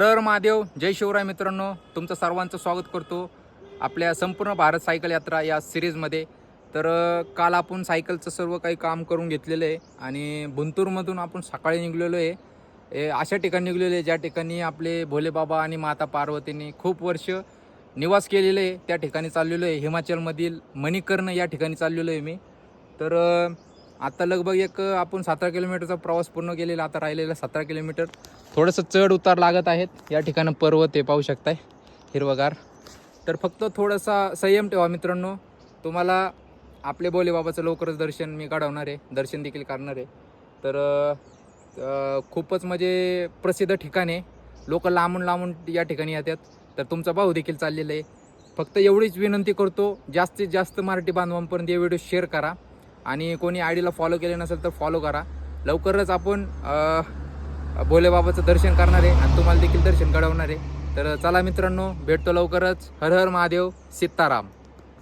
तर महादेव, जय शिवराय मित्रांनो, तुमचं सर्वांचं स्वागत करतो आपल्या संपूर्ण भारत सायकल यात्रा या सिरीजमध्ये. तर काल आपण सायकलचं सर्व काही काम करून घेतलेलं आहे आणि बुंतूरमधून आपण सकाळी निघलेलो आहे. अशा ठिकाणी निघलेलो आहे ज्या ठिकाणी आपले भोलेबाबा आणि माता पार्वतींनी खूप वर्ष निवास केलेले आहे. त्या ठिकाणी चाललेलो आहे. हिमाचलमधील मणिकर्ण या ठिकाणी चाललेलो आहे मी. तर आता लगभग आपण 17 किलोमीटरचा प्रवास पूर्ण केलेला. आता राहिलेला 17 किलोमीटर. थोडंसं चढ उतार लागत आहेत. या ठिकाणी पर्वत आहे, पाहू शकताय, हिरवगार. तर फक्त थोडासा संयम ठेवा मित्रांनो. तुम्हाला आपले भोलेबाबाचं लवकरच दर्शन मी घडवणार आहे, दर्शन देखील करणार आहे. तर खूपच म्हणजे प्रसिद्ध ठिकाण आहे. लोक लांबून लांबून या ठिकाणी येतात. तर तुमचा भाऊ देखील चाललेला आहे. फक्त एवढीच विनंती करतो, जास्तीत जास्त मराठी बांधवांपर्यंत हे व्हिडिओ शेअर करा आणि कोणी आयडीला फॉलो केले नसेल तर फॉलो करा. लवकरच आपण भोलेबाबाचं दर्शन करणार आहे आणि तुम्हाला देखील दर्शन घडवणार आहे. तर चला मित्रांनो, भेटतो लवकरच. हर हर महादेव, सीताराम.